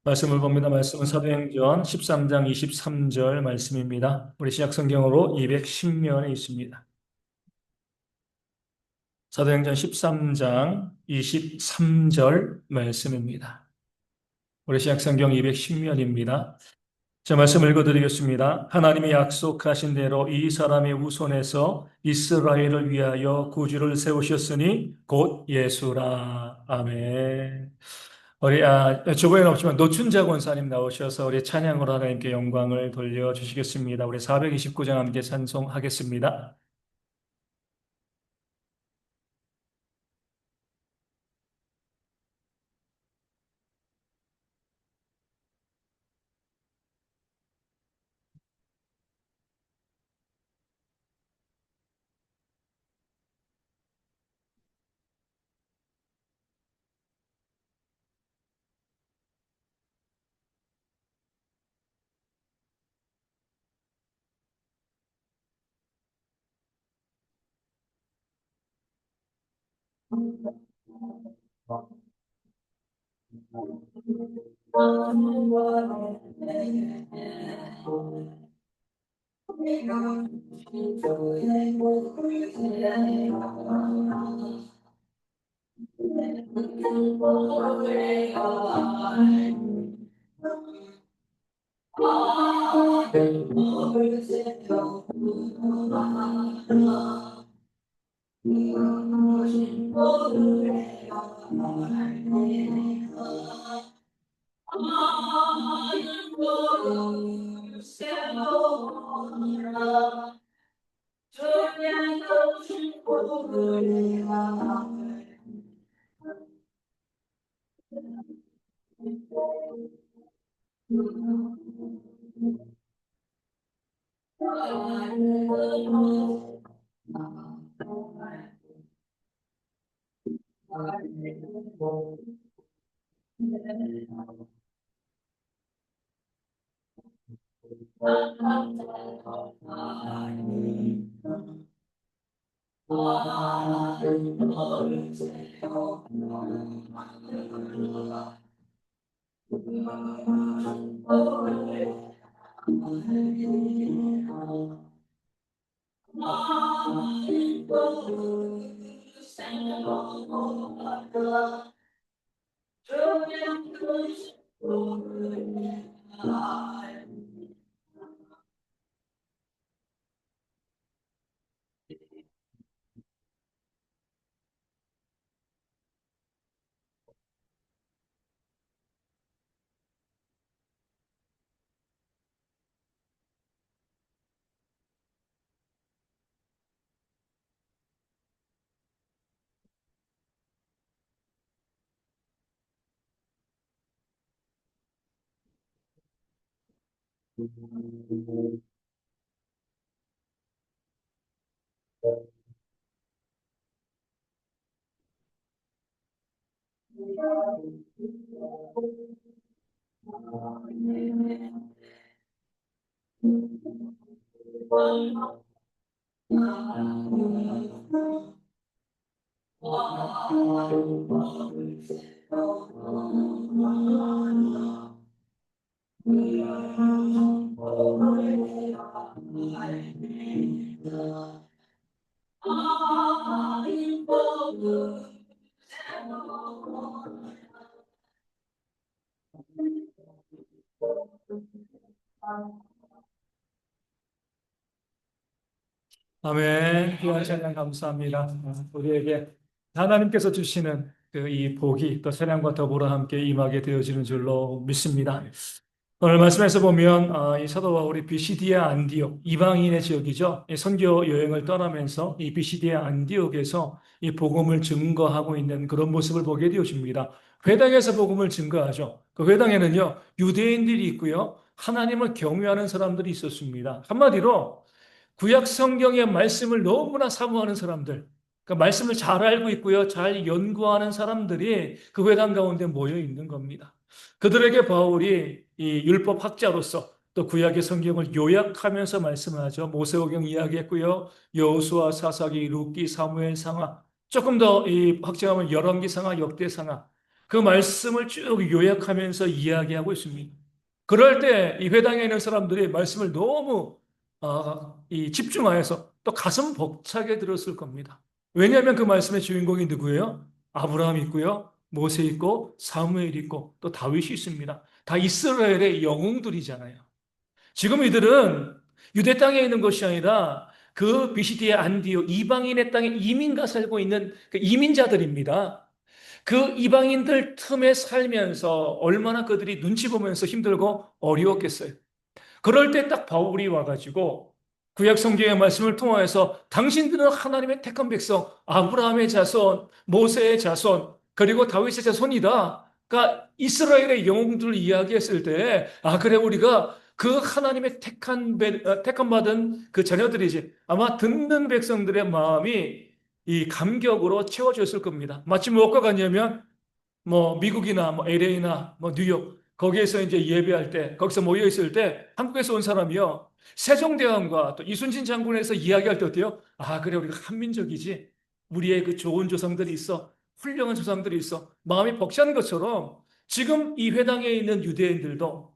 말씀을 봅니다. 말씀은 사도행전 13장 23절 말씀입니다. 우리 시약 성경으로 210면에 있습니다. 사도행전 13장 23절 말씀입니다. 우리 시약 성경 210면입니다. 제 말씀 읽어드리겠습니다. 하나님이 약속하신 대로 이 사람의 후손에서 이스라엘을 위하여 구주를 세우셨으니 곧 예수라. 아멘. 우리 저번에는 없지만 노춘자 권사님 나오셔서 우리 찬양으로 하나님께 영광을 돌려주시겠습니다. 우리 429장 함께 찬송하겠습니다. 아멘. 귀한 찬양 감사합니다. 우리에게 하나님께서 주시는 그 이 복이 또 찬양과 더불어 함께 임하게 되어지는 줄로 믿습니다. 오늘 말씀에서 보면 이 사도 바울이 비시디아 안디옥 이방인의 지역이죠. 이 선교 여행을 떠나면서 이 비시디아 안디옥에서 이 복음을 증거하고 있는 그런 모습을 보게 되어집니다. 회당에서 복음을 증거하죠. 그 회당에는요 유대인들이 있고요 하나님을 경외하는 사람들이 있었습니다. 한마디로 구약 성경의 말씀을 너무나 사모하는 사람들, 그러니까 말씀을 잘 알고 있고요, 잘 연구하는 사람들이 그 회당 가운데 모여 있는 겁니다. 그들에게 바울이 이 율법 학자로서 또 구약의 성경을 요약하면서 말씀을 하죠. 모세오경 이야기했고요, 여호수아, 사사기, 룻기, 사무엘 상하, 조금 더 이 확장하면 열왕기 상하, 역대 상하. 그 말씀을 쭉 요약하면서 이야기하고 있습니다. 그럴 때 이 회당에 있는 사람들이 말씀을 너무 이 집중하여서 또 가슴 벅차게 들었을 겁니다. 왜냐하면 그 말씀의 주인공이 누구예요? 아브라함 있고요, 모세 있고, 사무엘 있고, 또 다윗이 있습니다. 다 이스라엘의 영웅들이잖아요. 지금 이들은 유대 땅에 있는 것이 아니라 그 비시디의 안디옥 이방인의 땅에 이민가 살고 있는 그 이민자들입니다. 그 이방인들 틈에 살면서 얼마나 그들이 눈치 보면서 힘들고 어려웠겠어요. 그럴 때 딱 바울이 와가지고 구약 성경의 말씀을 통하여서 당신들은 하나님의 택한 백성, 아브라함의 자손, 모세의 자손, 그리고 다윗의 자손이다. 그러니까 이스라엘의 영웅들을 이야기했을 때, 그래, 우리가 그 하나님의 택한 받은 그 자녀들이지. 아마 듣는 백성들의 마음이 이 감격으로 채워졌을 겁니다. 마치 무엇과 같냐면, 뭐 미국이나 뭐 LA나 뭐 뉴욕 거기에서 이제 예배할 때 거기서 모여 있을 때 한국에서 온 사람이요 세종대왕과 또 이순신 장군에서 이야기할 때 어때요? 그래 우리가 한민족이지 우리의 그 좋은 조상들이 있어 훌륭한 조상들이 있어 마음이 벅찬 것처럼 지금 이 회당에 있는 유대인들도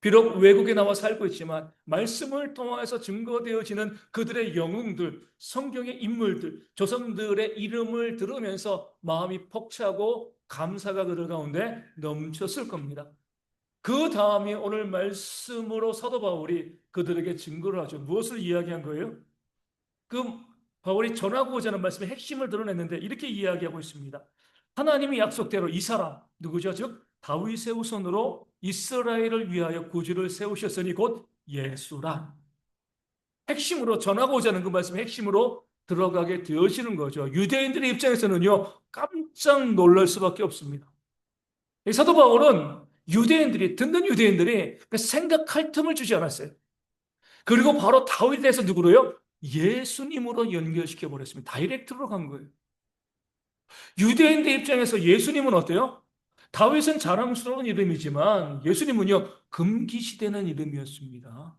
비록 외국에 나와 살고 있지만 말씀을 통해서 증거되어지는 그들의 영웅들, 성경의 인물들, 조상들의 이름을 들으면서 마음이 벅차고 감사가 그들 가운데 넘쳤을 겁니다. 그 다음에 오늘 말씀으로 사도 바울이 그들에게 증거를 하죠. 무엇을 이야기한 거예요? 그 바울이 전하고자 하는 말씀의 핵심을 드러냈는데 이렇게 이야기하고 있습니다. 하나님이 약속대로 이 사람 누구죠? 즉 다윗의 후손으로 이스라엘을 위하여 구주를 세우셨으니 곧 예수라. 핵심으로 전하고자 하는 그 말씀의 핵심으로 들어가게 되어지는 거죠. 유대인들의 입장에서는요 깜짝 놀랄 수밖에 없습니다. 사도 바울은 유대인들이 듣는 유대인들이 생각할 틈을 주지 않았어요. 그리고 바로 다윗에 대해서 누구로요? 예수님으로 연결시켜 버렸습니다. 다이렉트로 간 거예요. 유대인들 입장에서 예수님은 어때요? 다윗은 자랑스러운 이름이지만 예수님은요 금기시되는 이름이었습니다.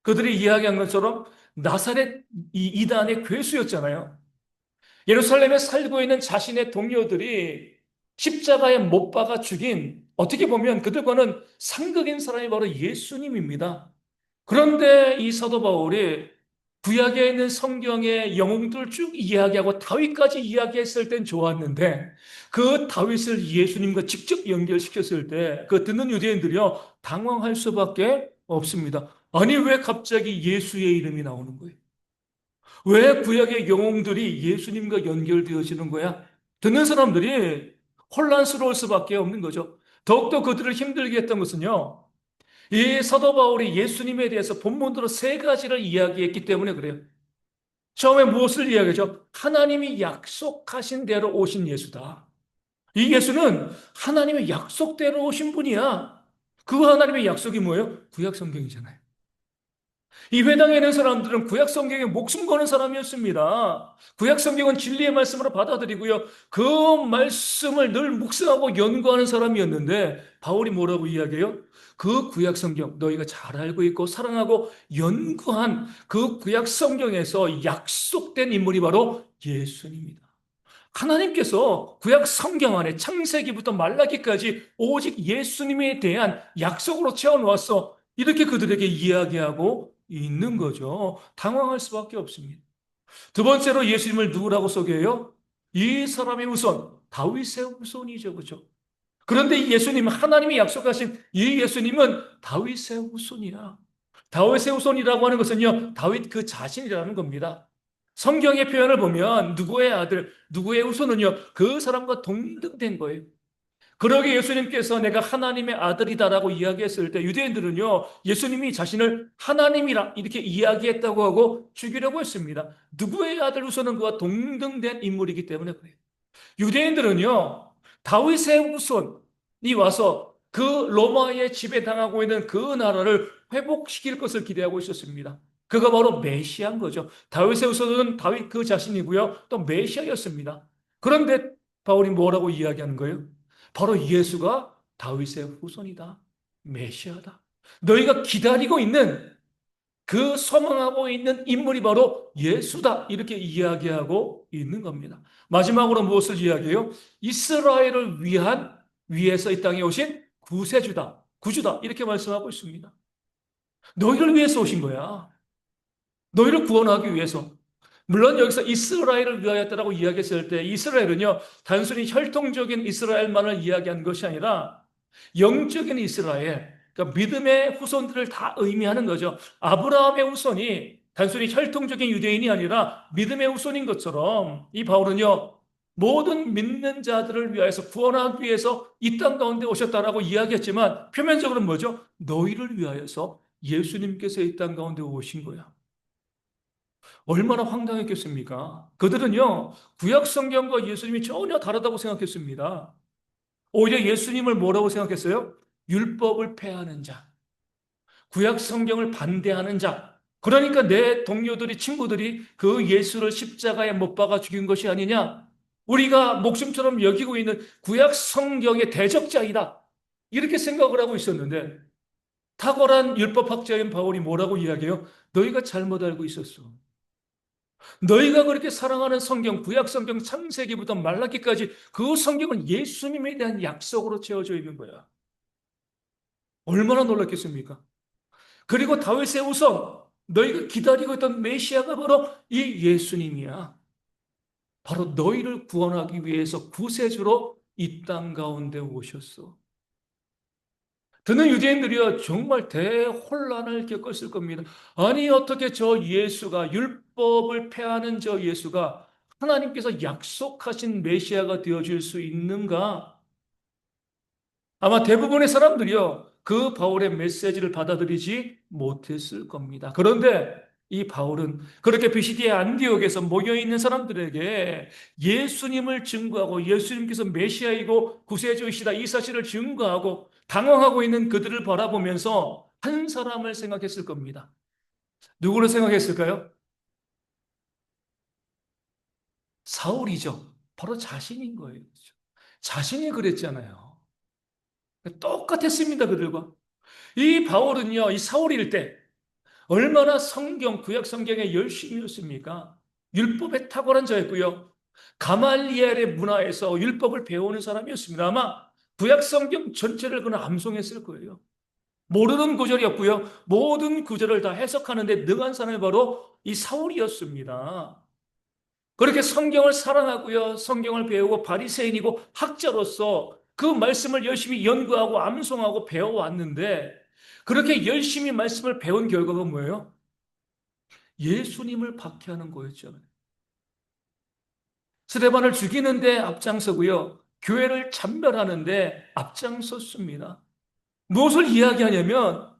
그들이 이야기한 것처럼 나사렛 이단의 괴수였잖아요. 예루살렘에 살고 있는 자신의 동료들이 십자가에 못 박아 죽인 어떻게 보면 그들과는 상극인 사람이 바로 예수님입니다. 그런데 이 사도 바울이 구약에 있는 성경의 영웅들 쭉 이야기하고 다윗까지 이야기했을 땐 좋았는데 그 다윗을 예수님과 직접 연결시켰을 때 그 듣는 유대인들이요 당황할 수밖에 없습니다. 아니 왜 갑자기 예수의 이름이 나오는 거예요? 왜 구약의 영웅들이 예수님과 연결되어지는 거야? 듣는 사람들이 혼란스러울 수밖에 없는 거죠. 더욱더 그들을 힘들게 했던 것은요. 이 사도 바울이 예수님에 대해서 본문으로 세 가지를 이야기했기 때문에 그래요. 처음에 무엇을 이야기하죠? 하나님이 약속하신 대로 오신 예수다. 이 예수는 하나님의 약속대로 오신 분이야. 그 하나님의 약속이 뭐예요? 구약 성경이잖아요. 이 회당에 있는 사람들은 구약 성경에 목숨 거는 사람이었습니다. 구약 성경은 진리의 말씀으로 받아들이고요. 그 말씀을 늘 묵상하고 연구하는 사람이었는데 바울이 뭐라고 이야기해요? 그 구약 성경 너희가 잘 알고 있고 사랑하고 연구한 그 구약 성경에서 약속된 인물이 바로 예수님입니다. 하나님께서 구약 성경 안에 창세기부터 말라기까지 오직 예수님에 대한 약속으로 채워놓았어. 이렇게 그들에게 이야기하고 있는 거죠. 당황할 수밖에 없습니다. 두 번째로 예수님을 누구라고 소개해요? 이 사람의 후손, 다윗의 후손이죠. 그죠? 그런데 이 예수님, 하나님이 약속하신 이 예수님은 다윗의 후손이야. 다윗의 후손이라고 하는 것은요, 다윗 그 자신이라는 겁니다. 성경의 표현을 보면 누구의 아들, 누구의 후손은요, 그 사람과 동등된 거예요. 그러게 예수님께서 내가 하나님의 아들이다라고 이야기했을 때 유대인들은요, 예수님이 자신을 하나님이라 이렇게 이야기했다고 하고 죽이려고 했습니다. 누구의 아들 후손은 그와 동등된 인물이기 때문에 그래요. 유대인들은요, 다윗의 후손이 와서 그 로마에 지배당하고 있는 그 나라를 회복시킬 것을 기대하고 있었습니다. 그가 바로 메시아인 거죠. 다윗의 후손은 다윗 그 자신이고요. 또 메시아였습니다. 그런데 바울이 뭐라고 이야기하는 거예요? 바로 예수가 다윗의 후손이다. 메시아다. 너희가 기다리고 있는 그 소망하고 있는 인물이 바로 예수다. 이렇게 이야기하고 있는 겁니다. 마지막으로 무엇을 이야기해요? 이스라엘을 위해서 이 땅에 오신 구세주다. 구주다. 이렇게 말씀하고 있습니다. 너희를 위해서 오신 거야. 너희를 구원하기 위해서. 물론 여기서 이스라엘을 위하였다라고 이야기했을 때 이스라엘은요, 단순히 혈통적인 이스라엘만을 이야기한 것이 아니라 영적인 이스라엘, 그러니까 믿음의 후손들을 다 의미하는 거죠. 아브라함의 후손이 단순히 혈통적인 유대인이 아니라 믿음의 후손인 것처럼 이 바울은요, 모든 믿는 자들을 위하여서 구원하기 위해서 이 땅 가운데 오셨다라고 이야기했지만 표면적으로는 뭐죠? 너희를 위하여서 예수님께서 이 땅 가운데 오신 거야. 얼마나 황당했겠습니까? 그들은요, 구약 성경과 예수님이 전혀 다르다고 생각했습니다. 오히려 예수님을 뭐라고 생각했어요? 율법을 폐하는 자, 구약 성경을 반대하는 자. 그러니까 내 동료들이, 친구들이 그 예수를 십자가에 못 박아 죽인 것이 아니냐? 우리가 목숨처럼 여기고 있는 구약 성경의 대적자이다. 이렇게 생각을 하고 있었는데, 탁월한 율법학자인 바울이 뭐라고 이야기해요? 너희가 잘못 알고 있었어. 너희가 그렇게 사랑하는 성경, 구약 성경 창세기부터 말라기까지 그 성경은 예수님에 대한 약속으로 채워져 있는 거야. 얼마나 놀랐겠습니까? 그리고 다윗의 후손, 너희가 기다리고 있던 메시아가 바로 이 예수님이야. 바로 너희를 구원하기 위해서 구세주로 이 땅 가운데 오셨어. 듣는 유대인들이요, 정말 대혼란을 겪었을 겁니다. 아니, 어떻게 저 예수가, 율법을 폐하는 저 예수가 하나님께서 약속하신 메시아가 되어줄 수 있는가? 아마 대부분의 사람들이요, 그 바울의 메시지를 받아들이지 못했을 겁니다. 그런데 이 바울은 그렇게 비시디의 안디옥에서 모여있는 사람들에게 예수님을 증거하고 예수님께서 메시아이고 구세주이시다 이 사실을 증거하고 당황하고 있는 그들을 바라보면서 한 사람을 생각했을 겁니다. 누구를 생각했을까요? 사울이죠. 바로 자신인 거예요. 자신이 그랬잖아요. 똑같았습니다, 그들과. 이 바울은요, 이 사울일 때 얼마나 성경, 구약 성경에 열심이었습니까? 율법에 탁월한 자였고요. 가말리엘의 문화에서 율법을 배우는 사람이었습니다. 아마 구약 성경 전체를 그는 암송했을 거예요. 모르는 구절이었고요. 모든 구절을 다 해석하는데 능한 사람이 바로 이 사울이었습니다. 그렇게 성경을 사랑하고요. 성경을 배우고 바리새인이고 학자로서 그 말씀을 열심히 연구하고 암송하고 배워왔는데 그렇게 열심히 말씀을 배운 결과가 뭐예요? 예수님을 박해하는 거였잖아요. 스데반을 죽이는데 앞장서고요. 교회를 참멸하는데 앞장섰습니다. 무엇을 이야기하냐면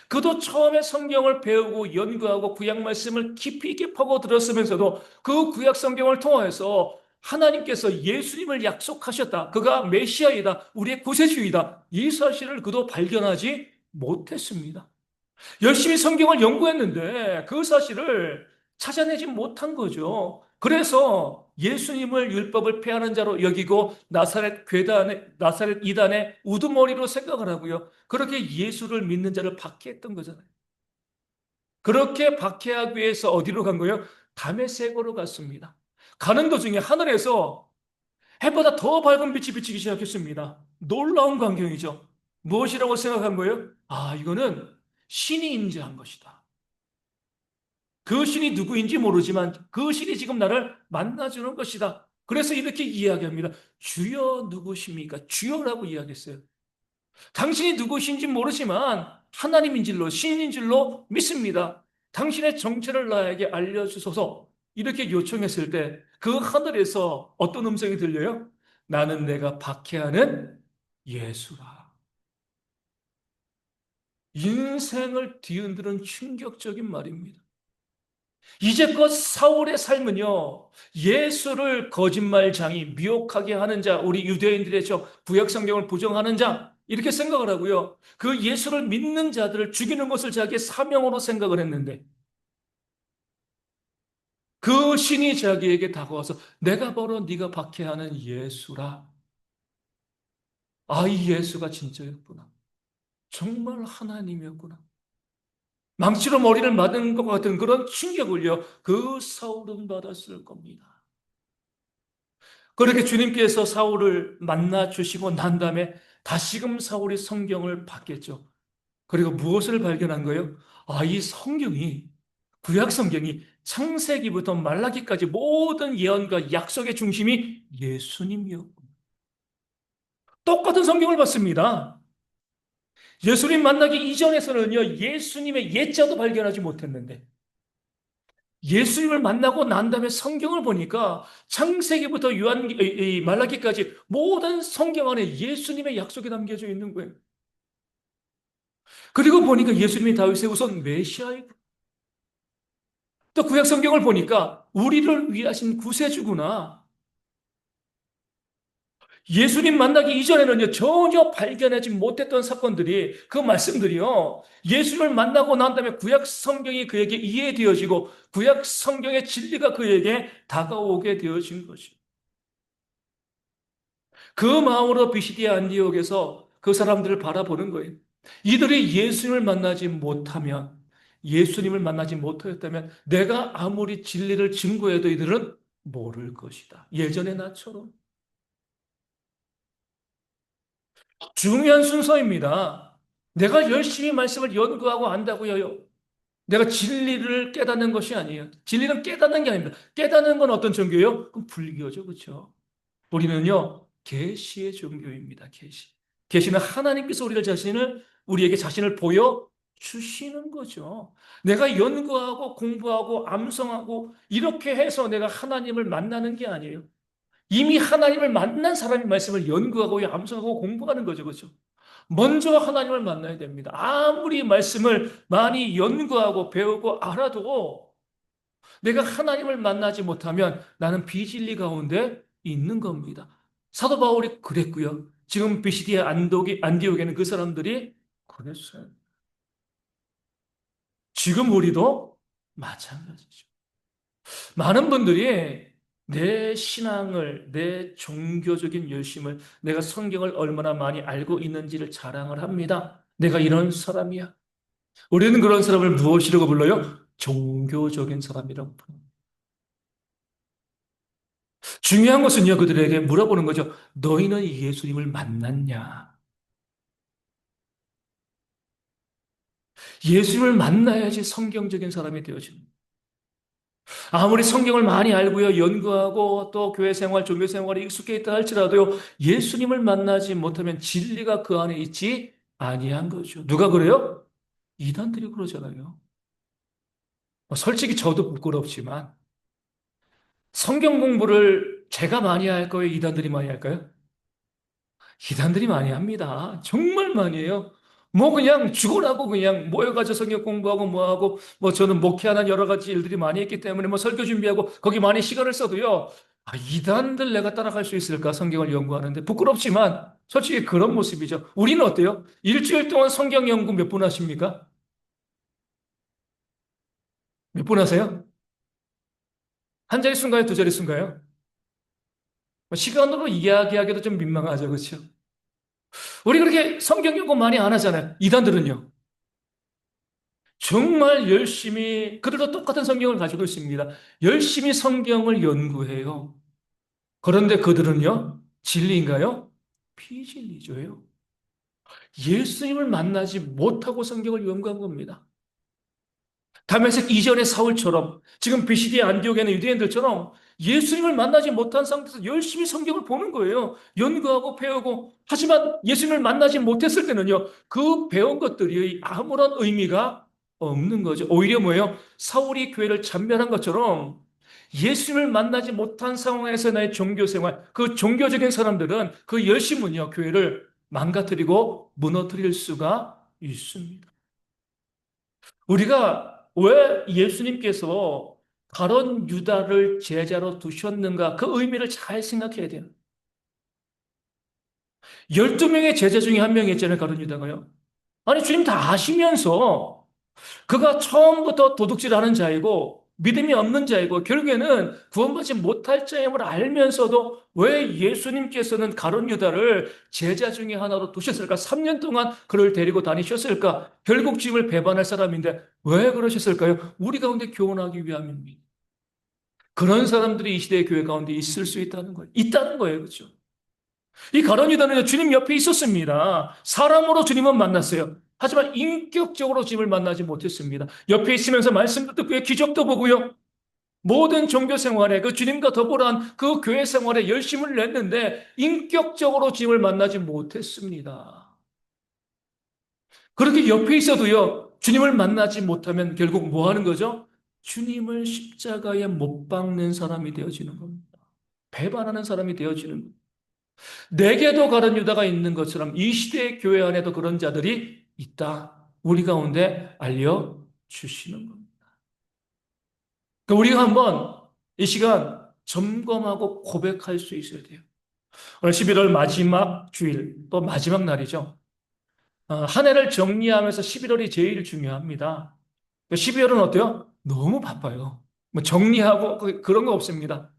그도 처음에 성경을 배우고 연구하고 구약 말씀을 깊이 있게 파고들었으면서도 그 구약 성경을 통해서 하나님께서 예수님을 약속하셨다. 그가 메시아이다. 우리의 구세주이다. 이 사실을 그도 발견하지 못했습니다. 열심히 성경을 연구했는데 그 사실을 찾아내지 못한 거죠. 그래서 예수님을 율법을 폐하는 자로 여기고 나사렛 괴단의 나사렛 이단의 우두머리로 생각을 하고요. 그렇게 예수를 믿는 자를 박해했던 거잖아요. 그렇게 박해하기 위해서 어디로 간 거예요? 다메섹으로 갔습니다. 가는 도중에 하늘에서 해보다 더 밝은 빛이 비치기 시작했습니다. 놀라운 광경이죠. 무엇이라고 생각한 거예요? 아, 이거는 신이 임재한 것이다. 그 신이 누구인지 모르지만 그 신이 지금 나를 만나주는 것이다. 그래서 이렇게 이야기합니다. 주여 누구십니까? 주여라고 이야기했어요. 당신이 누구신지 모르지만 하나님인 줄로 신인 줄로 믿습니다. 당신의 정체를 나에게 알려주소서. 이렇게 요청했을 때 그 하늘에서 어떤 음성이 들려요? 나는 내가 박해하는 예수라. 인생을 뒤흔드는 충격적인 말입니다. 이제껏 사울의 삶은요, 예수를 거짓말장이 미혹하게 하는 자, 우리 유대인들의 저 구약 성경을 부정하는 자, 이렇게 생각을 하고요. 그 예수를 믿는 자들을 죽이는 것을 자기의 사명으로 생각을 했는데, 그 신이 자기에게 다가와서 내가 바로 네가 박해하는 예수라. 아, 이 예수가 진짜였구나. 정말 하나님이었구나. 망치로 머리를 맞은 것 같은 그런 충격을요, 그 사울은 받았을 겁니다. 그렇게 주님께서 사울을 만나 주시고 난 다음에 다시금 사울이 성경을 받겠죠. 그리고 무엇을 발견한 거예요? 아, 이 성경이, 구약 성경이 창세기부터 말라기까지 모든 예언과 약속의 중심이 예수님이었고, 똑같은 성경을 봤습니다. 예수님 만나기 이전에서는요, 예수님의 예자도 발견하지 못했는데, 예수님을 만나고 난 다음에 성경을 보니까 창세기부터 말라기까지 모든 성경 안에 예수님의 약속이 담겨져 있는 거예요. 그리고 보니까 예수님이 다윗의 후손 메시아이고, 또 구약 성경을 보니까 우리를 위하신 구세주구나. 예수님 만나기 이전에는요, 전혀 발견하지 못했던 사건들이, 그 말씀들이요, 예수님을 만나고 난 다음에 구약 성경이 그에게 이해되어지고, 구약 성경의 진리가 그에게 다가오게 되어진 것이죠. 그 마음으로 비시디아 안디옥에서 그 사람들을 바라보는 거예요. 이들이 예수님을 만나지 못하면, 예수님을 만나지 못하였다면, 내가 아무리 진리를 증거해도 이들은 모를 것이다. 예전의 나처럼. 중요한 순서입니다. 내가 열심히 말씀을 연구하고 안다고요. 내가 진리를 깨닫는 것이 아니에요. 진리는 깨닫는 게 아닙니다. 깨닫는 건 어떤 종교예요? 그럼 불교죠, 그렇죠? 우리는요, 계시의 종교입니다. 계시. 계시는 하나님께서 우리에게 자신을 보여 주시는 거죠. 내가 연구하고 공부하고 암송하고 이렇게 해서 내가 하나님을 만나는 게 아니에요. 이미 하나님을 만난 사람이 말씀을 연구하고 암송하고 공부하는 거죠. 그렇죠? 먼저 하나님을 만나야 됩니다. 아무리 말씀을 많이 연구하고 배우고 알아도 내가 하나님을 만나지 못하면 나는 비진리 가운데 있는 겁니다. 사도 바울이 그랬고요. 지금 비시디아 안디옥에는 그 사람들이 그랬어요. 지금 우리도 마찬가지죠. 많은 분들이 내 신앙을, 내 종교적인 열심을, 내가 성경을 얼마나 많이 알고 있는지를 자랑을 합니다. 내가 이런 사람이야. 우리는 그런 사람을 무엇이라고 불러요? 종교적인 사람이라고 불러요. 중요한 것은요, 그들에게 물어보는 거죠. 너희는 예수님을 만났냐? 예수님을 만나야지 성경적인 사람이 되어집니다. 아무리 성경을 많이 알고요, 연구하고 또 교회 생활, 종교 생활에 익숙해 있다 할지라도요, 예수님을 만나지 못하면 진리가 그 안에 있지 아니한 거죠. 누가 그래요? 이단들이 그러잖아요. 솔직히 저도 부끄럽지만 성경 공부를 제가 많이 할 거예요? 이단들이 많이 할까요? 이단들이 많이 합니다. 정말 많이 해요. 뭐 그냥 죽으라고 그냥 모여가지고 성경 공부하고 뭐하고 뭐 저는 목회하는 여러 가지 일들이 많이 있기 때문에 뭐 설교 준비하고 거기 많이 시간을 써도요. 아, 이단들 내가 따라갈 수 있을까? 성경을 연구하는데 부끄럽지만 솔직히 그런 모습이죠. 우리는 어때요? 일주일 동안 성경 연구 몇 분 하십니까? 몇 분 하세요? 한 자릿수인가요? 두 자릿수인가요? 뭐 시간으로 이야기하기도 좀 민망하죠. 그렇죠? 우리 그렇게 성경 연구 많이 안 하잖아요. 이단들은요. 정말 열심히, 그들도 똑같은 성경을 가지고 있습니다. 열심히 성경을 연구해요. 그런데 그들은요, 진리인가요? 비진리죠요. 예수님을 만나지 못하고 성경을 연구한 겁니다. 다메섹 이전의 사울처럼 지금 비시디아 안디옥에는 유대인들처럼 예수님을 만나지 못한 상태에서 열심히 성경을 보는 거예요. 연구하고 배우고. 하지만 예수님을 만나지 못했을 때는요. 그 배운 것들이 아무런 의미가 없는 거죠. 오히려 뭐예요? 사울이 교회를 참변한 것처럼 예수님을 만나지 못한 상황에서 나의 종교 생활, 그 종교적인 사람들은 그 열심은요. 교회를 망가뜨리고 무너뜨릴 수가 있습니다. 우리가 왜 예수님께서 가론 유다를 제자로 두셨는가 그 의미를 잘 생각해야 돼요. 12명의 제자 중에 한 명이 있잖아요, 가론 유다가요. 아니, 주님 다 아시면서 그가 처음부터 도둑질하는 자이고 믿음이 없는 자이고 결국에는 구원받지 못할 자임을 알면서도 왜 예수님께서는 가룟 유다를 제자 중에 하나로 두셨을까? 3년 동안 그를 데리고 다니셨을까? 결국 주님을 배반할 사람인데 왜 그러셨을까요? 우리 가운데 교훈하기 위함입니다. 그런 사람들이 이 시대의 교회 가운데 있을 수 있다는 거예요. 있다는 거예요. 그렇죠? 이 가룟 유다는 주님 옆에 있었습니다. 사람으로 주님은 만났어요. 하지만 인격적으로 주님을 만나지 못했습니다. 옆에 있으면서 말씀도 듣고요. 기적도 보고요. 모든 종교 생활에 그 주님과 더불어한 그 교회 생활에 열심을 냈는데 인격적으로 주님을 만나지 못했습니다. 그렇게 옆에 있어도요. 주님을 만나지 못하면 결국 뭐 하는 거죠? 주님을 십자가에 못 박는 사람이 되어지는 겁니다. 배반하는 사람이 되어지는 겁니다. 내게도 가룟 유다가 있는 것처럼 이 시대의 교회 안에도 그런 자들이 있다. 우리 가운데 알려주시는 겁니다. 그러니까 우리가 한번 이 시간 점검하고 고백할 수 있어야 돼요. 오늘 11월 마지막 주일, 또 마지막 날이죠. 한 해를 정리하면서 11월이 제일 중요합니다. 12월은 어때요? 너무 바빠요. 뭐 정리하고 그런 거 없습니다.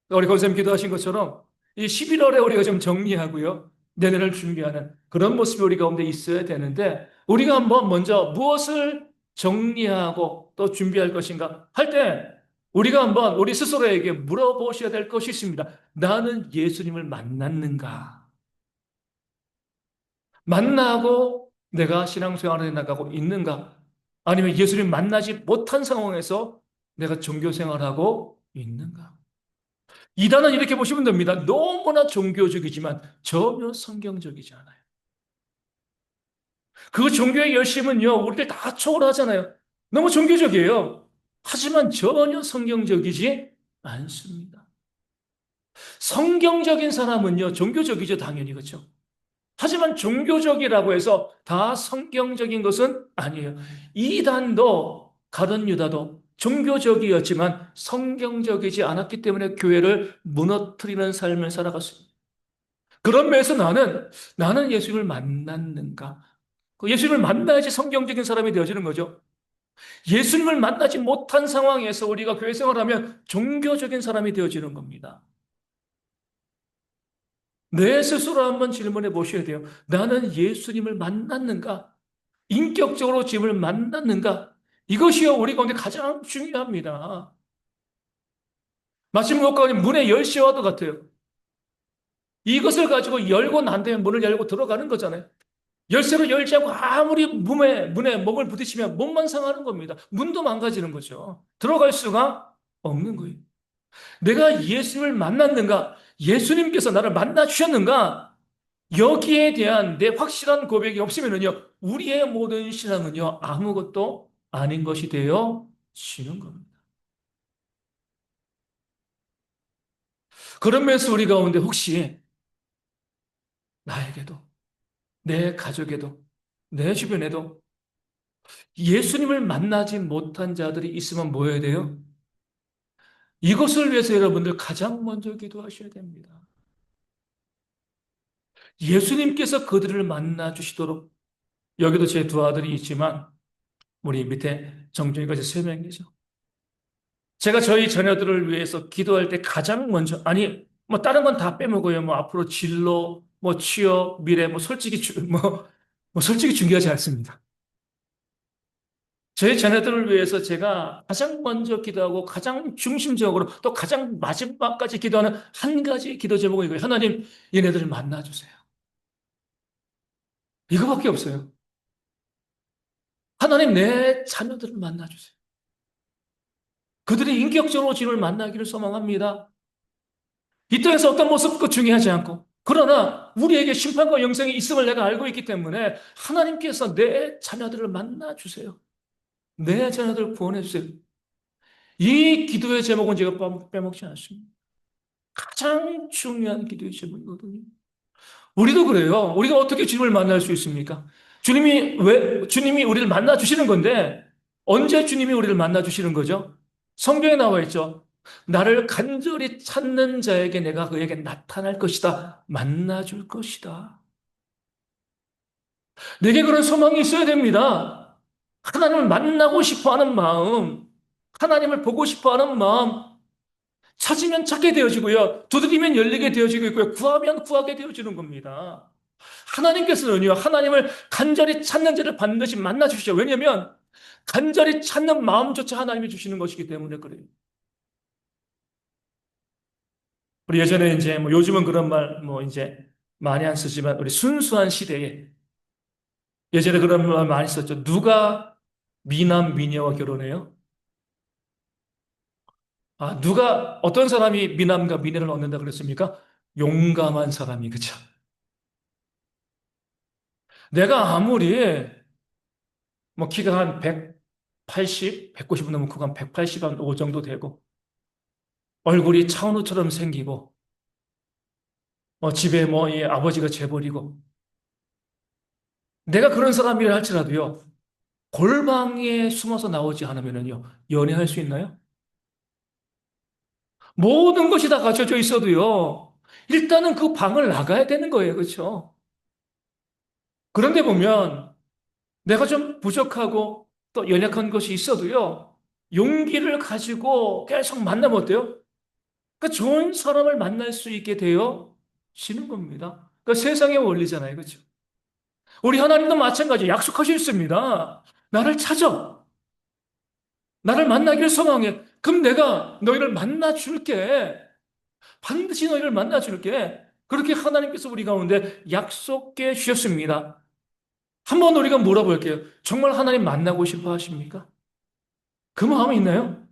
우리 권사님 기도하신 것처럼 이 11월에 우리가 좀 정리하고요. 내년을 준비하는 그런 모습이 우리 가운데 있어야 되는데 우리가 한번 먼저 무엇을 정리하고 또 준비할 것인가 할 때 우리가 한번 우리 스스로에게 물어보셔야 될 것이 있습니다. 나는 예수님을 만났는가? 만나고 내가 신앙생활을 해나가고 있는가? 아니면 예수님 만나지 못한 상황에서 내가 종교생활하고 있는가? 이단은 이렇게 보시면 됩니다. 너무나 종교적이지만 전혀 성경적이지 않아요. 그 종교의 열심은요, 우리를 다 초월하잖아요. 너무 종교적이에요. 하지만 전혀 성경적이지 않습니다. 성경적인 사람은요, 종교적이죠, 당연히, 그렇죠? 하지만 종교적이라고 해서 다 성경적인 것은 아니에요. 이단도 가룟 유다도 종교적이었지만 성경적이지 않았기 때문에 교회를 무너뜨리는 삶을 살아갔습니다. 그런 면에서 나는 예수님을 만났는가? 그 예수님을 만나야지 성경적인 사람이 되어지는 거죠. 예수님을 만나지 못한 상황에서 우리가 교회 생활하면 종교적인 사람이 되어지는 겁니다. 내 스스로 한번 질문해 보셔야 돼요. 나는 예수님을 만났는가? 인격적으로 주님을 만났는가? 이것이요, 우리 가운데 가장 중요합니다. 마치 무엇과 문의 열쇠와도 같아요. 이것을 가지고 열고 난 다음에 문을 열고 들어가는 거잖아요. 열쇠로 열지 않고 아무리 문에 몸을 부딪히면 몸만 상하는 겁니다. 문도 망가지는 거죠. 들어갈 수가 없는 거예요. 내가 예수님을 만났는가? 예수님께서 나를 만나 주셨는가? 여기에 대한 내 확실한 고백이 없으면요, 우리의 모든 신앙은요, 아무것도 아닌 것이 되어 지는 겁니다. 그런 면에서 우리 가운데 혹시 나에게도, 내 가족에도, 내 주변에도 예수님을 만나지 못한 자들이 있으면 뭐 해야 돼요? 이것을 위해서 여러분들 가장 먼저 기도하셔야 됩니다. 예수님께서 그들을 만나 주시도록, 여기도 제 두 아들이 있지만 우리 밑에 정중이까지 세 명이죠. 제가 저희 자녀들을 위해서 기도할 때 가장 먼저, 아니 뭐 다른 건 다 빼먹어요. 뭐 앞으로 진로, 뭐 취업, 미래, 뭐 솔직히 뭐 솔직히 중요하지 않습니다. 저희 자녀들을 위해서 제가 가장 먼저 기도하고 가장 중심적으로 또 가장 마지막까지 기도하는 한 가지 기도 제목은 이거예요. 하나님, 얘네들을 만나주세요. 이거밖에 없어요. 하나님, 내 자녀들을 만나주세요. 그들이 인격적으로 주님을 만나기를 소망합니다. 이 땅에서 어떤 모습도 중요하지 않고, 그러나 우리에게 심판과 영생이 있음을 내가 알고 있기 때문에 하나님께서 내 자녀들을 만나주세요. 내 자녀들을 구원해주세요. 이 기도의 제목은 제가 빼먹지 않습니다. 가장 중요한 기도의 제목이거든요. 우리도 그래요. 우리가 어떻게 주님을 만날 수 있습니까? 주님이 우리를 만나 주시는 건데, 언제 주님이 우리를 만나 주시는 거죠? 성경에 나와 있죠. 나를 간절히 찾는 자에게 내가 그에게 나타날 것이다. 만나 줄 것이다. 내게 그런 소망이 있어야 됩니다. 하나님을 만나고 싶어 하는 마음, 하나님을 보고 싶어 하는 마음, 찾으면 찾게 되어지고요. 두드리면 열리게 되어지고 있고요. 구하면 구하게 되어지는 겁니다. 하나님께서는요, 하나님을 간절히 찾는 자를 반드시 만나 주시죠. 왜냐하면 간절히 찾는 마음조차 하나님이 주시는 것이기 때문에 그래요. 우리 예전에 이제 뭐 요즘은 그런 말 뭐 이제 많이 안 쓰지만 우리 순수한 시대에 예전에 그런 말 많이 썼죠. 누가 미남 미녀와 결혼해요? 아, 누가 어떤 사람이 미남과 미녀를 얻는다 그랬습니까? 용감한 사람이 그죠? 내가 아무리 뭐 키가 한 180, 190 넘으면 그거 한 180, 한 5 정도 되고 얼굴이 차은우처럼 생기고 집에 뭐 이 아버지가 재벌이고 내가 그런 사람이라 할지라도요. 골방에 숨어서 나오지 않으면요. 연애할 수 있나요? 모든 것이 다 갖춰져 있어도요. 일단은 그 방을 나가야 되는 거예요. 그렇죠? 그런데 보면 내가 좀 부족하고 또 연약한 것이 있어도요. 용기를 가지고 계속 만나면 어때요? 그 좋은 사람을 만날 수 있게 되어지는 겁니다. 그 세상의 원리잖아요. 그렇죠? 우리 하나님도 마찬가지 약속하셨습니다. 나를 찾아. 나를 만나기를 소망해. 그럼 내가 너희를 만나 줄게. 반드시 너희를 만나 줄게. 그렇게 하나님께서 우리 가운데 약속해 주셨습니다. 한번 우리가 물어볼게요. 정말 하나님 만나고 싶어 하십니까? 그 마음이 있나요?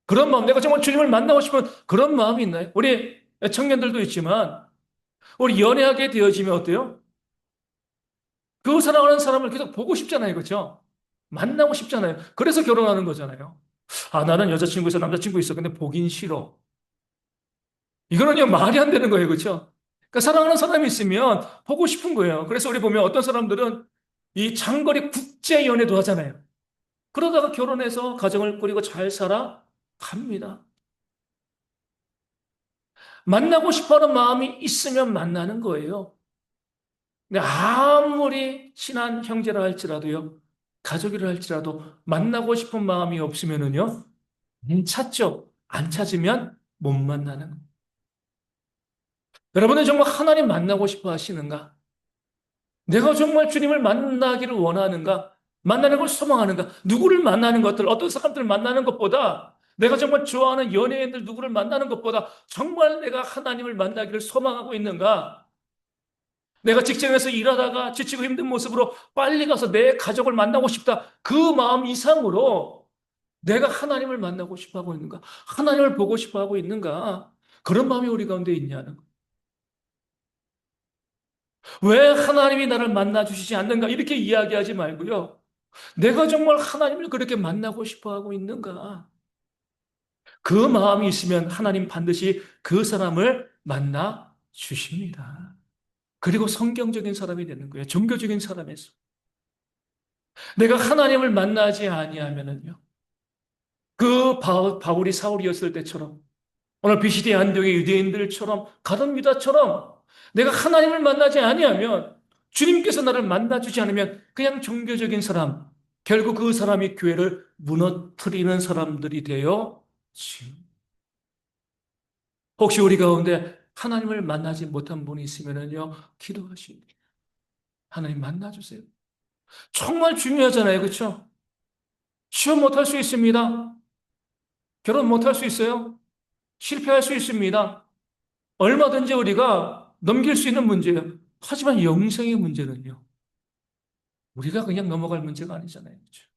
그런 마음, 내가 정말 주님을 만나고 싶은 그런 마음이 있나요? 우리 청년들도 있지만, 우리 연애하게 되어지면 어때요? 그 사랑하는 사람을 계속 보고 싶잖아요. 그렇죠? 만나고 싶잖아요. 그래서 결혼하는 거잖아요. 아, 나는 여자친구 있어, 남자친구 있어. 근데 보긴 싫어. 이거는요, 말이 안 되는 거예요. 그렇죠? 그러니까 사랑하는 사람이 있으면 보고 싶은 거예요. 그래서 우리 보면 어떤 사람들은 이 장거리 국제 연애도 하잖아요. 그러다가 결혼해서 가정을 꾸리고 잘 살아 갑니다. 만나고 싶어 하는 마음이 있으면 만나는 거예요. 근데 아무리 친한 형제라 할지라도요, 가족이라 할지라도 만나고 싶은 마음이 없으면은요, 찾죠. 안 찾으면 못 만나는 거예요. 여러분은 정말 하나님 만나고 싶어 하시는가? 내가 정말 주님을 만나기를 원하는가? 만나는 걸 소망하는가? 누구를 만나는 것들, 어떤 사람들을 만나는 것보다 내가 정말 좋아하는 연예인들 누구를 만나는 것보다 정말 내가 하나님을 만나기를 소망하고 있는가? 내가 직장에서 일하다가 지치고 힘든 모습으로 빨리 가서 내 가족을 만나고 싶다. 그 마음 이상으로 내가 하나님을 만나고 싶어 하고 있는가? 하나님을 보고 싶어 하고 있는가? 그런 마음이 우리 가운데 있냐는 거. 왜 하나님이 나를 만나 주시지 않는가? 이렇게 이야기하지 말고요. 내가 정말 하나님을 그렇게 만나고 싶어 하고 있는가? 그 마음이 있으면 하나님 반드시 그 사람을 만나 주십니다. 그리고 성경적인 사람이 되는 거예요. 종교적인 사람에서. 내가 하나님을 만나지 아니하면은요. 그 바울이 사울이었을 때처럼 오늘 비시대 안동의 유대인들처럼 가룟 유다처럼 내가 하나님을 만나지 아니하면 주님께서 나를 만나주지 않으면 그냥 종교적인 사람 결국 그 사람이 교회를 무너뜨리는 사람들이 되어 지 혹시 우리 가운데 하나님을 만나지 못한 분이 있으면요 기도하십니다. 하나님 만나주세요. 정말 중요하잖아요, 그렇죠? 시험 못할 수 있습니다. 결혼 못할 수 있어요. 실패할 수 있습니다. 얼마든지 우리가 넘길 수 있는 문제예요. 하지만 영생의 문제는요. 우리가 그냥 넘어갈 문제가 아니잖아요. 그렇죠?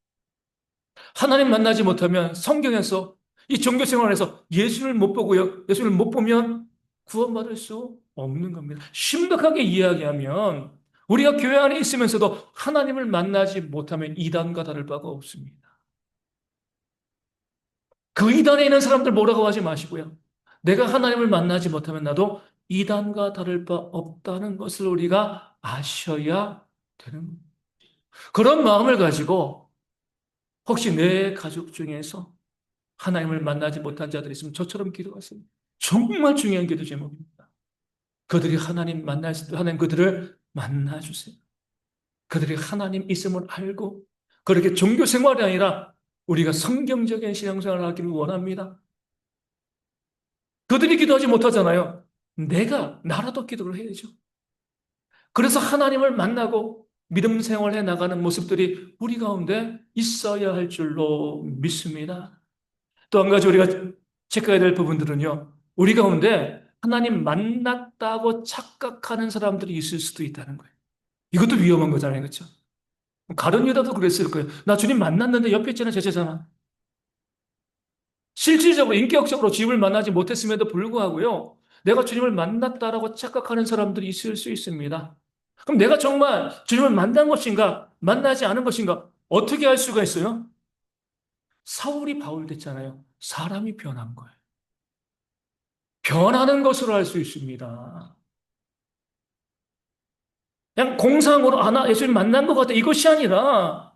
하나님 만나지 못하면 성경에서 이 종교 생활에서 예수를 못 보고요. 예수를 못 보면 구원받을 수 없는 겁니다. 심각하게 이야기하면 우리가 교회 안에 있으면서도 하나님을 만나지 못하면 이단과 다를 바가 없습니다. 그 이단에 있는 사람들 뭐라고 하지 마시고요. 내가 하나님을 만나지 못하면 나도 이단과 다를 바 없다는 것을 우리가 아셔야 되는 겁니다. 그런 마음을 가지고 혹시 내 가족 중에서 하나님을 만나지 못한 자들이 있으면 저처럼 기도하세요. 정말 중요한 기도 제목입니다. 그들이 하나님 그들을 만나주세요. 그들이 하나님 있음을 알고 그렇게 종교 생활이 아니라 우리가 성경적인 신앙생활을 하기를 원합니다. 그들이 기도하지 못하잖아요. 나라도 기도를 해야죠. 그래서 하나님을 만나고 믿음 생활해 나가는 모습들이 우리 가운데 있어야 할 줄로 믿습니다. 또 한 가지 우리가 체크해야 될 부분들은요. 우리 가운데 하나님 만났다고 착각하는 사람들이 있을 수도 있다는 거예요. 이것도 위험한 거잖아요. 그렇죠? 가룟 유다도 그랬을 거예요. 나 주님 만났는데 옆에 있잖아, 제자잖아. 실질적으로 인격적으로 주님을 만나지 못했음에도 불구하고요. 내가 주님을 만났다라고 착각하는 사람들이 있을 수 있습니다. 그럼 내가 정말 주님을 만난 것인가, 만나지 않은 것인가, 어떻게 알 수가 있어요? 사울이 바울 됐잖아요. 사람이 변한 거예요. 변하는 것으로 알 수 있습니다. 그냥 공상으로, 나 예수님 만난 것 같아. 이것이 아니라,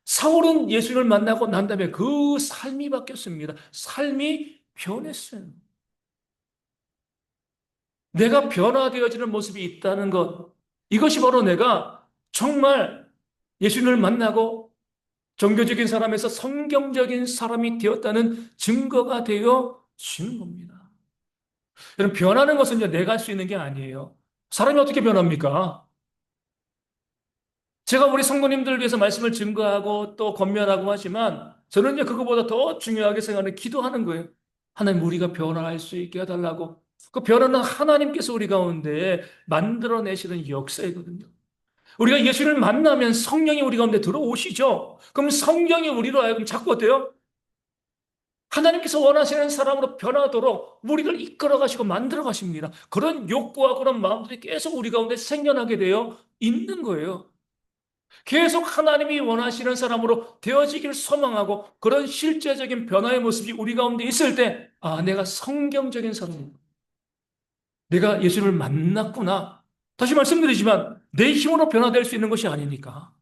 사울은 예수님을 만나고 난 다음에 그 삶이 바뀌었습니다. 삶이 변했어요. 내가 변화되어지는 모습이 있다는 것. 이것이 바로 내가 정말 예수님을 만나고 종교적인 사람에서 성경적인 사람이 되었다는 증거가 되어지는 겁니다. 여러분, 변하는 것은 이제 내가 할 수 있는 게 아니에요. 사람이 어떻게 변합니까? 제가 우리 성도님들을 위해서 말씀을 증거하고 또 권면하고 하지만 저는 이제 그거보다 더 중요하게 생각하는 기도하는 거예요. 하나님, 우리가 변화할 수 있게 해달라고. 그 변화는 하나님께서 우리 가운데 만들어내시는 역사이거든요. 우리가 예수를 만나면 성령이 우리 가운데 들어오시죠. 그럼 성령이 우리로 하여금 자꾸 어때요? 하나님께서 원하시는 사람으로 변하도록 우리를 이끌어 가시고 만들어 가십니다. 그런 욕구와 그런 마음들이 계속 우리 가운데 생겨나게 되어 있는 거예요. 계속 하나님이 원하시는 사람으로 되어지길 소망하고 그런 실제적인 변화의 모습이 우리 가운데 있을 때, 내가 성경적인 사람이구나. 내가 예수를 만났구나. 다시 말씀드리지만 내 힘으로 변화될 수 있는 것이 아니니까.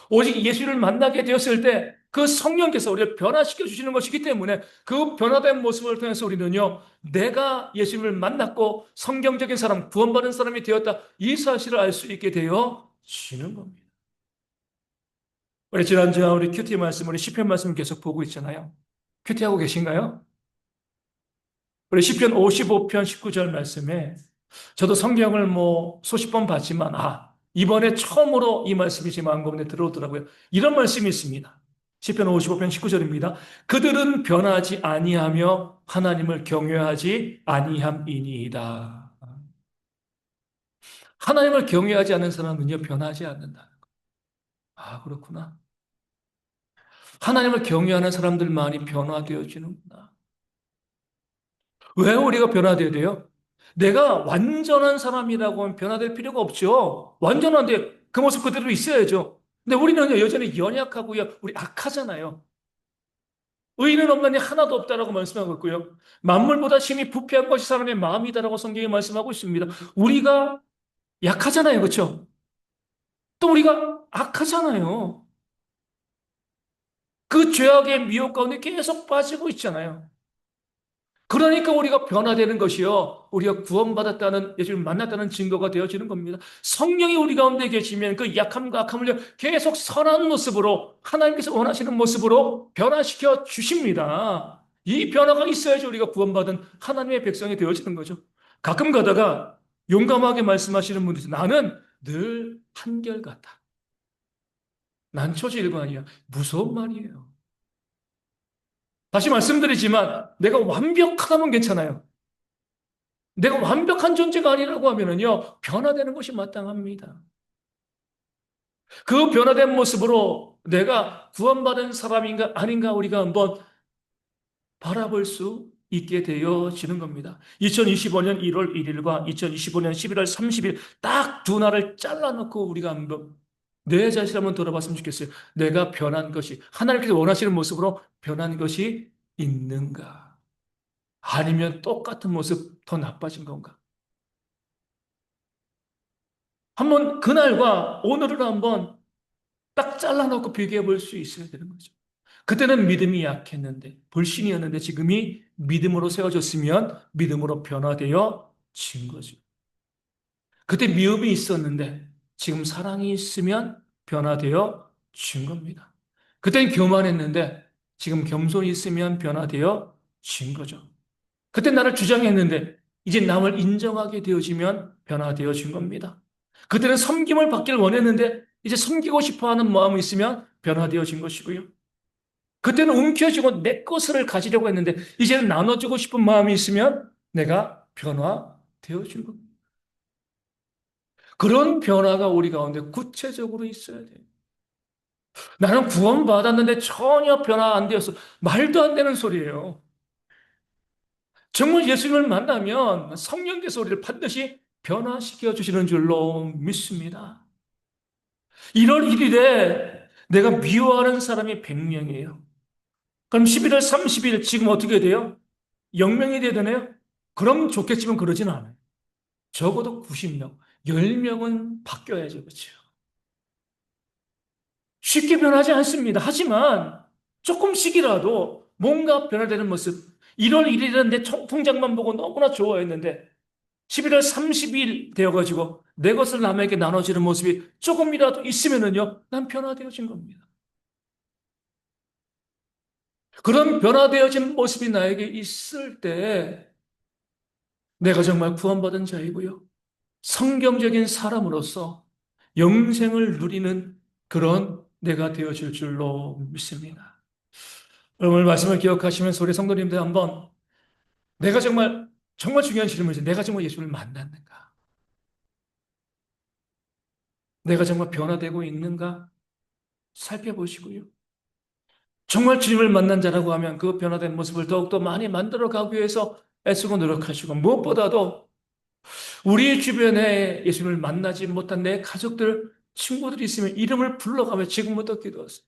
오직 예수를 만나게 되었을 때 그 성령께서 우리를 변화시켜 주시는 것이기 때문에 그 변화된 모습을 통해서 우리는요, 내가 예수를 만났고 성경적인 사람, 구원받은 사람이 되었다. 이 사실을 알 수 있게 되어지는 겁니다. 우리 지난주에 우리 큐티 말씀, 우리 시편 말씀 계속 보고 있잖아요. 큐티하고 계신가요? 우리 시편 55편 19절 말씀에 저도 성경을 뭐 수십 번 봤지만 이번에 처음으로 이 말씀이 제 마음 가운데 들어오더라고요. 이런 말씀이 있습니다. 시편 55편 19절입니다. 그들은 변하지 아니하며 하나님을 경외하지 아니함이니이다. 하나님을 경외하지 않는 사람은요, 변하지 않는다. 그렇구나. 하나님을 경외하는 사람들만이 변화되어지는구나. 왜 우리가 변화되어야 돼요? 내가 완전한 사람이라고 하면 변화될 필요가 없죠. 완전한데 그 모습 그대로 있어야죠. 근데 우리는 여전히 연약하고요. 우리 악하잖아요. 의인은 없나니 하나도 없다라고 말씀하고 있고요. 만물보다 심히 부패한 것이 사람의 마음이다라고 성경이 말씀하고 있습니다. 우리가 약하잖아요. 그렇죠? 또 우리가 악하잖아요. 그 죄악의 미혹 가운데 계속 빠지고 있잖아요. 그러니까 우리가 변화되는 것이요. 우리가 구원받았다는, 예수를 만났다는 증거가 되어지는 겁니다. 성령이 우리 가운데 계시면 그 약함과 악함을 계속 선한 모습으로, 하나님께서 원하시는 모습으로 변화시켜 주십니다. 이 변화가 있어야지 우리가 구원받은 하나님의 백성이 되어지는 거죠. 가끔 가다가 용감하게 말씀하시는 분들이 나는 늘 한결같아. 난 초지일관이야. 무서운 말이에요. 다시 말씀드리지만 내가 완벽하다면 괜찮아요. 내가 완벽한 존재가 아니라고 하면은요, 변화되는 것이 마땅합니다. 그 변화된 모습으로 내가 구원받은 사람인가 아닌가 우리가 한번 바라볼 수 있게 되어지는 겁니다. 2025년 1월 1일과 2025년 11월 30일 딱 두 날을 잘라놓고 우리가 한번 내 자신을 한번 돌아봤으면 좋겠어요. 내가 변한 것이, 하나님께서 원하시는 모습으로 변한 것이 있는가? 아니면 똑같은 모습 더 나빠진 건가? 한번 그날과 오늘을 한번 딱 잘라놓고 비교해 볼 수 있어야 되는 거죠. 그때는 믿음이 약했는데, 불신이었는데 지금이 믿음으로 세워졌으면 믿음으로 변화되어 진 거죠. 그때 미움이 있었는데 지금 사랑이 있으면 변화되어 진 겁니다. 그땐 교만했는데 지금 겸손히 있으면 변화되어 진 거죠. 그때 나를 주장했는데 이제 남을 인정하게 되어지면 변화되어진 겁니다. 그때는 섬김을 받기를 원했는데 이제 섬기고 싶어 하는 마음이 있으면 변화되어진 것이고요. 그때는 움켜쥐고 내 것을 가지려고 했는데 이제는 나눠주고 싶은 마음이 있으면 내가 변화되어진 겁니다. 그런 변화가 우리 가운데 구체적으로 있어야 돼요. 나는 구원받았는데 전혀 변화 안 되었어. 말도 안 되는 소리예요. 정말 예수님을 만나면 성령께서 우리를 반드시 변화시켜 주시는 줄로 믿습니다. 1월 1일에 내가 미워하는 사람이 100명이에요. 그럼 11월 30일 지금 어떻게 돼요? 0명이 돼야 되나요? 그럼 좋겠지만 그러진 않아요. 적어도 90명, 10명은 바뀌어야죠. 그렇죠? 쉽게 변하지 않습니다. 하지만 조금씩이라도 뭔가 변화되는 모습. 1월 1일은 내 통장만 보고 너무나 좋아했는데 11월 30일 되어가지고 내 것을 남에게 나눠지는 모습이 조금이라도 있으면은요, 난 변화되어진 겁니다. 그런 변화되어진 모습이 나에게 있을 때 내가 정말 구원받은 자이고요. 성경적인 사람으로서 영생을 누리는 그런 내가 되어질 줄로 믿습니다. 오늘 말씀을 기억하시면서 우리 성도님들 한번 내가 정말 중요한 질문이죠. 내가 정말 예수를 만났는가? 내가 정말 변화되고 있는가? 살펴보시고요. 정말 주님을 만난 자라고 하면 그 변화된 모습을 더욱더 많이 만들어 가기 위해서 애쓰고 노력하시고 무엇보다도 우리 주변에 예수님을 만나지 못한 내 가족들, 친구들이 있으면 이름을 불러가며 지금부터 기도하세요.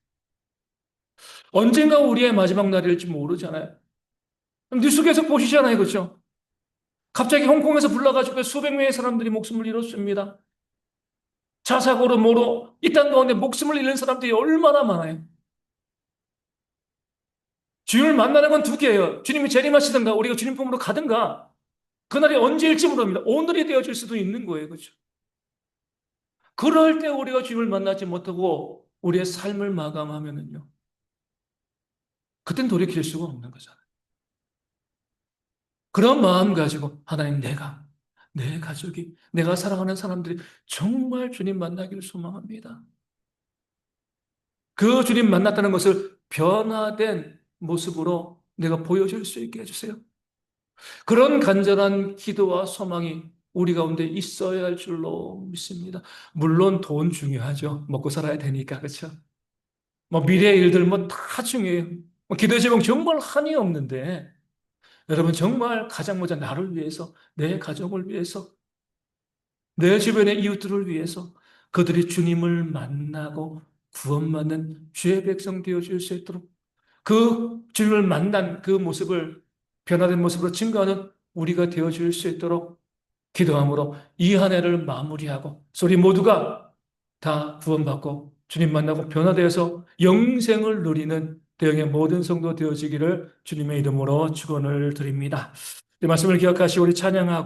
언젠가 우리의 마지막 날일지 모르잖아요. 뉴스에서 보시잖아요. 그렇죠? 갑자기 홍콩에서 불러가지고 수백 명의 사람들이 목숨을 잃었습니다. 자사고로 뭐로 이 땅 가운데 목숨을 잃는 사람들이 얼마나 많아요. 주님을 만나는 건 두 개예요. 주님이 재림하시든가 우리가 주님 품으로 가든가 그날이 언제일지 모릅니다. 오늘이 되어질 수도 있는 거예요. 그렇죠? 그럴 때 우리가 주님을 만나지 못하고 우리의 삶을 마감하면은요. 그땐 돌이킬 수가 없는 거잖아요. 그런 마음 가지고 하나님 내 가족이, 내가 사랑하는 사람들이 정말 주님 만나기를 소망합니다. 그 주님 만났다는 것을 변화된 모습으로 내가 보여줄 수 있게 해주세요. 그런 간절한 기도와 소망이 우리 가운데 있어야 할 줄로 믿습니다. 물론 돈 중요하죠. 먹고 살아야 되니까, 그렇죠? 뭐 미래의 일들 뭐 다 중요해요. 뭐 기도 제목 정말 한이 없는데 여러분 정말 가장 먼저 나를 위해서, 내 가족을 위해서, 내 주변의 이웃들을 위해서 그들이 주님을 만나고 구원받는 주의 백성 되어줄 수 있도록 그 주님을 만난 그 모습을 변화된 모습으로 증거하는 우리가 되어줄 수 있도록 기도함으로 이 한 해를 마무리하고 우리 모두가 다 구원받고 주님 만나고 변화되어서 영생을 누리는 대형의 모든 성도 되어지기를 주님의 이름으로 축원을 드립니다. 이 말씀을 기억하시고 우리 찬양하고